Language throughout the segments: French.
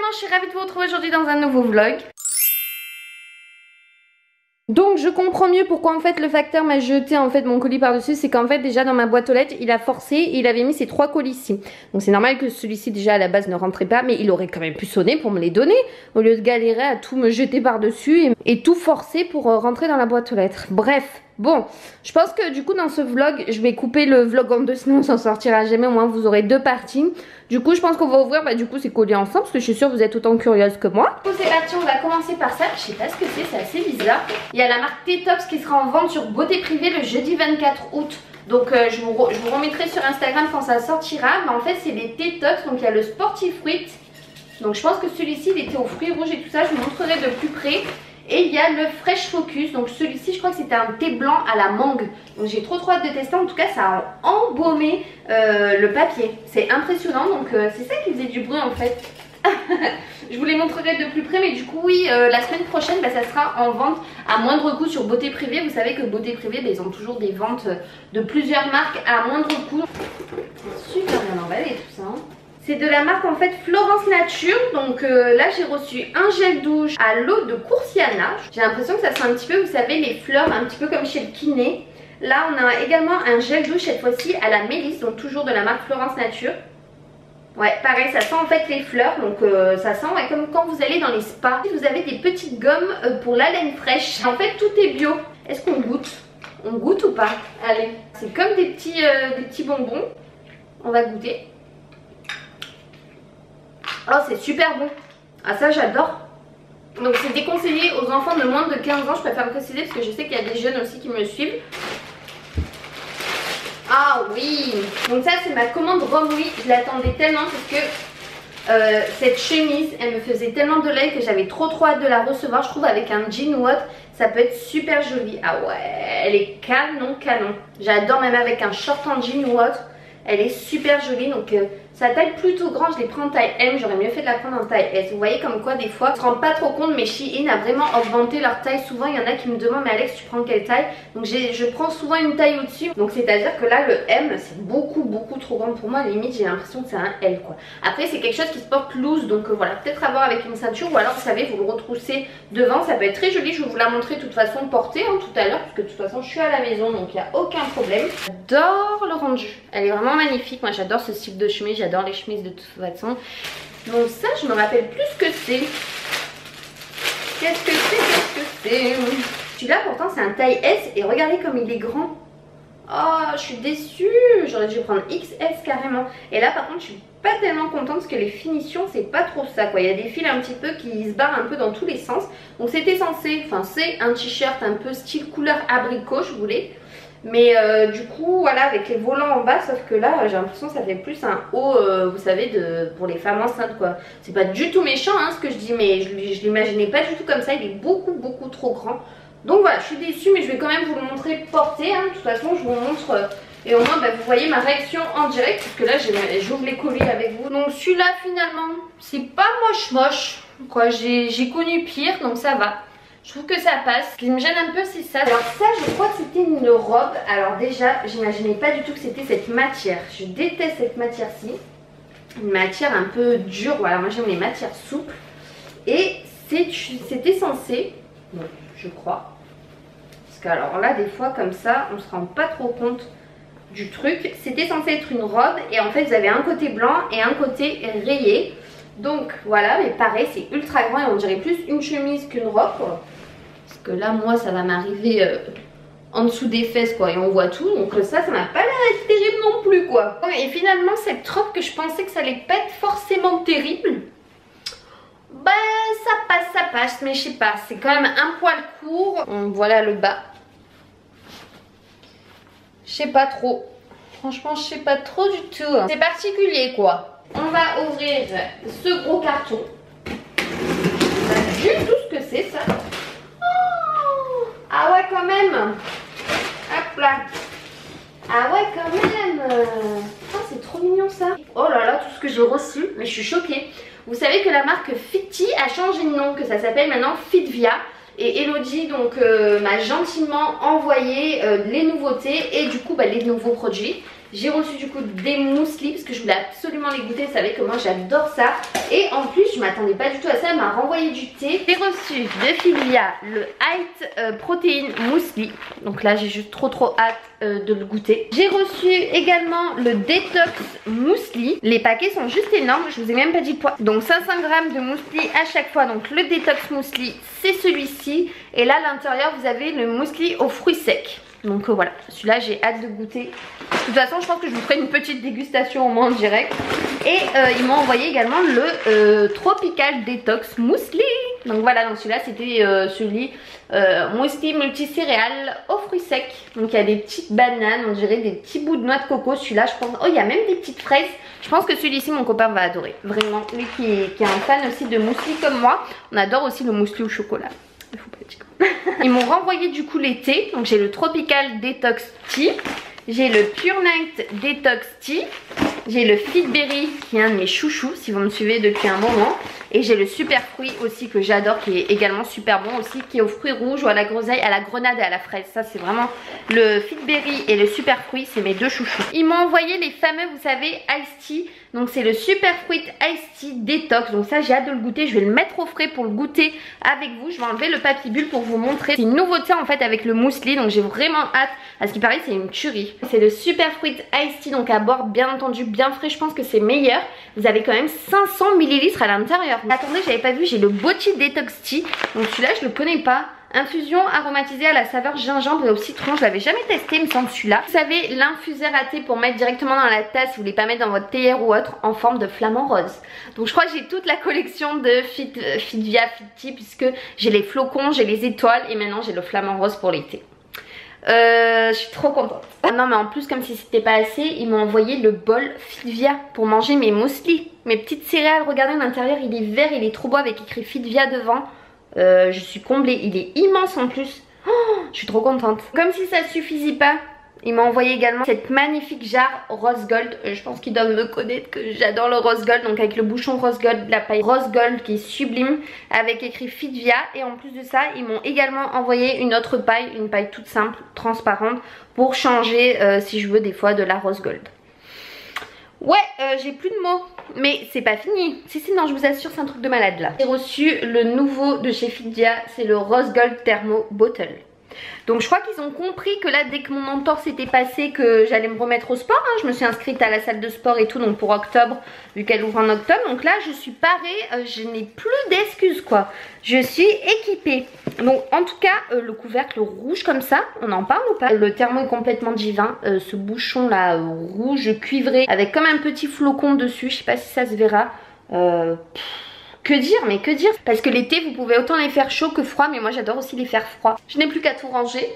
maman, je suis ravie de vous retrouver aujourd'hui dans un nouveau vlog. Donc je comprends mieux pourquoi en fait le facteur m'a jeté en fait mon colis par dessus. C'est qu'en fait déjà dans ma boîte aux lettres il a forcé et il avait mis ces 3 colis ci. Donc c'est normal que celui-ci déjà à la base ne rentrait pas, mais il aurait quand même pu sonner pour me les donner au lieu de galérer à tout me jeter par dessus et tout forcer pour rentrer dans la boîte aux lettres. Bref, bon, je pense que du coup dans ce vlog je vais couper le vlog en deux, sinon on s'en sortira jamais. Au moins vous aurez 2 parties. Du coup je pense qu'on va ouvrir du coup ces colis ensemble parce que je suis sûre que vous êtes autant curieuse que moi. Du coup c'est parti, on va commencer par ça. Je sais pas ce que c'est assez bizarre. Il y a la marque T-Tops qui sera en vente sur Beauté Privée le jeudi 24 août. Donc je vous remettrai sur Instagram quand ça sortira. Mais en fait c'est des T-Tops, donc il y a le Sporty Fruit. Donc je pense que celui-ci il était aux fruits rouges et tout ça, je vous montrerai de plus près. Et il y a le Fresh Focus, donc celui-ci je crois que c'était un thé blanc à la mangue. Donc j'ai trop hâte de tester, en tout cas ça a embaumé le papier. C'est impressionnant, donc c'est ça qui faisait du bruit en fait. Je vous les montrerai de plus près, mais du coup oui, la semaine prochaine ça sera en vente à moindre coût sur Beauté Privée. Vous savez que Beauté Privée ils ont toujours des ventes de plusieurs marques à moindre coût. C'est super bien emballé tout ça hein. C'est de la marque en fait Florence Nature. Donc là j'ai reçu un gel douche à l'eau de Coursiana. J'ai l'impression que ça sent un petit peu, vous savez, les fleurs, un petit peu comme chez le kiné. Là on a également un gel douche cette fois-ci à la mélisse, donc toujours de la marque Florence Nature. Ouais, pareil, ça sent en fait les fleurs, donc ça sent comme quand vous allez dans les spas. Vous avez des petites gommes pour la laine fraîche. En fait tout est bio. Est-ce qu'on goûte? On goûte ou pas? Allez, c'est comme des petits bonbons. On va goûter. Oh c'est super bon. Ah ça j'adore. Donc c'est déconseillé aux enfants de moins de 15 ans. Je préfère le préciser parce que je sais qu'il y a des jeunes aussi qui me suivent. Ah oui. Donc ça c'est ma commande Romwe. Je l'attendais tellement parce que cette chemise elle me faisait tellement de l'œil que j'avais trop hâte de la recevoir. Je trouve avec un jean watt ça peut être super joli. Ah ouais, elle est canon. J'adore, même avec un short en jean watt. Elle est super jolie, donc sa taille plutôt grande, je l'ai pris en taille M, j'aurais mieux fait de la prendre en taille S. Vous voyez comme quoi des fois, on ne se rend pas trop compte, mais Shein a vraiment augmenté leur taille. Souvent il y en a qui me demandent, mais Alex tu prends quelle taille? Donc je prends souvent une taille au-dessus. Donc c'est à dire que là le M c'est beaucoup trop grand pour moi, limite j'ai l'impression que c'est un L quoi. Après c'est quelque chose qui se porte loose, donc voilà, peut-être à voir avec une ceinture, ou alors vous savez vous le retroussez devant, ça peut être très joli. Je vais vous la montrer de toute façon portée hein, tout à l'heure, parce que de toute façon je suis à la maison donc il n'y a aucun problème. J'adore le rendu, elle est vraiment magnifique. Moi j'adore ce style de chemise, j'adore les chemises de toute façon. Donc ça je me rappelle plus ce que c'est. Qu'est-ce que c'est? Celui-là pourtant c'est un taille S et regardez comme il est grand. Oh je suis déçue, j'aurais dû prendre XS carrément. Et là par contre je suis pas tellement contente parce que les finitions c'est pas trop ça quoi. Il y a des fils un petit peu qui se barrent un peu dans tous les sens. Donc c'était censé, enfin c'est un t-shirt un peu style couleur abricot je voulais. Mais du coup voilà, avec les volants en bas, sauf que là j'ai l'impression que ça fait plus un haut vous savez pour les femmes enceintes quoi. C'est pas du tout méchant hein, ce que je dis, mais je l'imaginais pas du tout comme ça. Il est beaucoup trop grand. Donc voilà, je suis déçue, mais je vais quand même vous le montrer porté hein. De toute façon je vous montre et au moins vous voyez ma réaction en direct, parce que là j'ouvre les colis avec vous. Donc celui-là finalement c'est pas moche quoi, j'ai connu pire donc ça va. Je trouve que ça passe. Ce qui me gêne un peu c'est ça. Alors ça je crois que c'était une robe. Alors déjà j'imaginais pas du tout que c'était cette matière. Je déteste cette matière-ci. Une matière un peu dure. Voilà, moi j'aime les matières souples. Et c'était censé, bon, je crois. Parce que alors là des fois comme ça on se rend pas trop compte du truc. C'était censé être une robe et en fait vous avez un côté blanc et un côté rayé. Donc voilà, mais pareil c'est ultra grand et on dirait plus une chemise qu'une robe quoi. Parce que là moi ça va m'arriver en dessous des fesses quoi et on voit tout. Donc ça m'a pas l'air terrible non plus quoi. Et finalement cette robe que je pensais que ça allait pas être forcément terrible, bah ça passe mais je sais pas, c'est quand même un poil court. Voilà le bas. Je sais pas trop. Franchement je sais pas trop du tout. C'est particulier quoi. On va ouvrir ce gros carton. On a vu tout ce que c'est ça. Oh, ah ouais quand même. Hop là. Ah ouais quand même. Oh, c'est trop mignon ça. Oh là là, tout ce que j'ai reçu. Mais je suis choquée. Vous savez que la marque Fitty a changé de nom. Que ça s'appelle maintenant Fitvia. Et Elodie donc m'a gentiment envoyé les nouveautés et du coup les nouveaux produits. J'ai reçu du coup des mousselis parce que je voulais absolument les goûter. Vous savez que moi j'adore ça. Et en plus je m'attendais pas du tout à ça, elle m'a renvoyé du thé. J'ai reçu de Fidvia le Height Protein Muesli. Donc là j'ai juste trop hâte de le goûter. J'ai reçu également le Detox Muesli. Les paquets sont juste énormes, je vous ai même pas dit le poids. Donc 500 g de muesli à chaque fois. Donc le Detox Muesli c'est celui-ci. Et là à l'intérieur vous avez le muesli aux fruits secs. Donc voilà, celui-là j'ai hâte de goûter. De toute façon je pense que je vous ferai une petite dégustation au moins en direct. Et ils m'ont envoyé également le Tropical Detox Muesli. Donc voilà, donc celui-là c'était celui muesli multicéréales aux fruits secs. Donc il y a des petites bananes, on dirait des petits bouts de noix de coco. Celui-là je pense, oh il y a même des petites fraises. Je pense que celui-ci mon copain va adorer. Vraiment, lui qui est un fan aussi de muesli comme moi. On adore aussi le muesli au chocolat. Il faut pas dire. Ils m'ont renvoyé du coup les thés. Donc j'ai le Tropical Detox Tea. J'ai le Pure Night Detox Tea. J'ai le Fit Berry qui est un de mes chouchous si vous me suivez depuis un moment. Et j'ai le Super Fruit aussi que j'adore, qui est également super bon aussi, qui est aux fruits rouges ou à la groseille, à la grenade et à la fraise. Ça c'est vraiment le Fit Berry et le Super Fruit, c'est mes deux chouchous. Ils m'ont envoyé les fameux, vous savez, Ice Tea. Donc c'est le Super Fruit Ice Tea Detox. Donc ça j'ai hâte de le goûter, je vais le mettre au frais pour le goûter avec vous. Je vais enlever le papier bulle pour vous montrer. C'est une nouveauté en fait avec le muesli, donc j'ai vraiment hâte. À ce qui paraît c'est une tuerie. C'est le Super Fruit Ice Tea, donc à boire bien entendu bien frais. Je pense que c'est meilleur. Vous avez quand même 500 ml à l'intérieur. Attendez, j'avais pas vu, j'ai le Bochi Detox Tea. Donc celui-là je le connais pas. Infusion aromatisée à la saveur gingembre et au citron. Je l'avais jamais testé, il me semble celui-là. Vous savez, l'infuseur à thé pour mettre directement dans la tasse si vous voulez pas mettre dans votre théière ou autre, en forme de flamant rose. Donc je crois que j'ai toute la collection de Fidvia Fit Tea, puisque j'ai les flocons, j'ai les étoiles et maintenant j'ai le flamant rose pour l'été. Je suis trop contente. Non mais en plus comme si c'était pas assez, ils m'ont envoyé le bol Fidvia pour manger mes muesli, mes petites céréales. Regardez à l'intérieur, il est vert, il est trop beau avec écrit Fidvia devant. Je suis comblée, il est immense en plus. Oh, je suis trop contente. Comme si ça suffisait pas, il m'a envoyé également cette magnifique jarre rose gold. Je pense qu'ils doivent me connaître que j'adore le rose gold. Donc avec le bouchon rose gold, la paille rose gold qui est sublime, avec écrit Fidvia. Et en plus de ça, ils m'ont également envoyé une autre paille, une paille toute simple, transparente, pour changer si je veux des fois de la rose gold. Ouais, j'ai plus de mots. Mais c'est pas fini. Si, non, je vous assure, c'est un truc de malade là. J'ai reçu le nouveau de chez Fidvia, c'est le Rose Gold Thermo Bottle. Donc je crois qu'ils ont compris que là, dès que mon entorse était passé, que j'allais me remettre au sport. Hein. Je me suis inscrite à la salle de sport et tout, donc pour octobre, vu qu'elle ouvre en octobre. Donc là, je suis parée, je n'ai plus d'excuses quoi. Je suis équipée. Donc en tout cas, le couvercle rouge comme ça, on en parle ou pas? Le thermo est complètement divin. Ce bouchon là, rouge cuivré, avec comme un petit flocon dessus. Je sais pas si ça se verra. Que dire, mais que dire? Parce que l'été vous pouvez autant les faire chaud que froid, mais moi j'adore aussi les faire froid. Je n'ai plus qu'à tout ranger,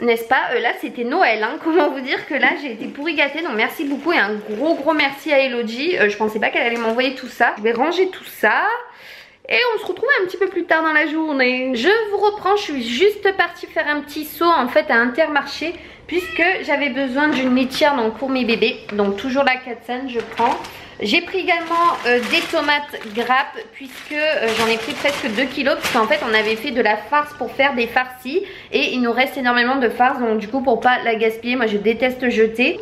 n'est-ce pas? Là c'était Noël, hein. Comment vous dire que là j'ai été pourri gâtée. Donc merci beaucoup et un gros merci à Elodie. Je pensais pas qu'elle allait m'envoyer tout ça. Je vais ranger tout ça. Et on se retrouve un petit peu plus tard dans la journée. Je vous reprends, je suis juste partie faire un petit saut en fait à Intermarché, puisque j'avais besoin d'une laitière donc, pour mes bébés. Donc toujours la Katsan, je prends. J'ai pris également des tomates grappes, puisque j'en ai pris presque 2 kilos, puisqu'en fait on avait fait de la farce pour faire des farcis. Et il nous reste énormément de farce, donc du coup pour pas la gaspiller, moi je déteste jeter.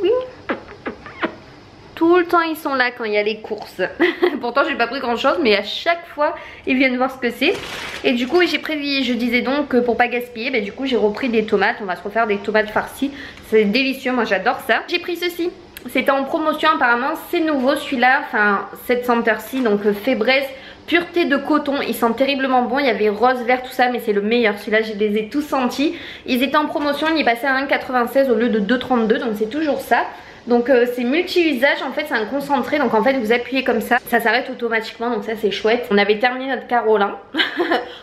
Tout le temps ils sont là quand il y a les courses. Pourtant j'ai pas pris grand chose, mais à chaque fois ils viennent voir ce que c'est. Et du coup j'ai pris, je disais donc que pour pas gaspiller, bah, du coup j'ai repris des tomates. On va se refaire des tomates farcies. C'est délicieux, moi j'adore ça. J'ai pris ceci. C'était en promotion apparemment, c'est nouveau celui-là, enfin cette senteur-ci, donc Fébraise pureté de coton. Ils sentent terriblement bon, il y avait rose, vert, tout ça, mais c'est le meilleur. Celui-là je les ai tous sentis. Ils étaient en promotion, il est passé à 1,96 au lieu de 2,32, donc c'est toujours ça. Donc c'est multi-usage, en fait c'est un concentré, donc en fait vous appuyez comme ça, ça s'arrête automatiquement, donc ça c'est chouette. On avait terminé notre Carolin,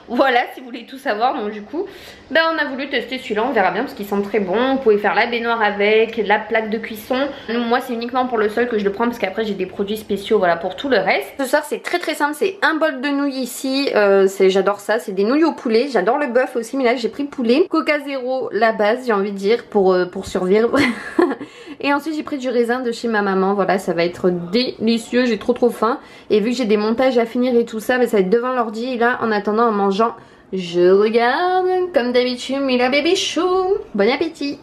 voilà si vous voulez tout savoir. Donc du coup ben, on a voulu tester celui-là, on verra bien parce qu'il sent très bon. Vous pouvez faire la baignoire avec, la plaque de cuisson. Moi c'est uniquement pour le sol que je le prends, parce qu'après j'ai des produits spéciaux voilà pour tout le reste. Ce soir c'est très simple, c'est un bol de nouilles ici, j'adore ça, c'est des nouilles au poulet. J'adore le bœuf aussi, mais là j'ai pris poulet. Coca zéro, la base j'ai envie de dire, pour survivre. Et ensuite j'ai pris du raisin de chez ma maman, voilà ça va être délicieux, j'ai trop faim. Et vu que j'ai des montages à finir et tout ça, bah, ça va être devant l'ordi. Et là en attendant en mangeant, je regarde comme d'habitude Mila Baby Show. Bon appétit.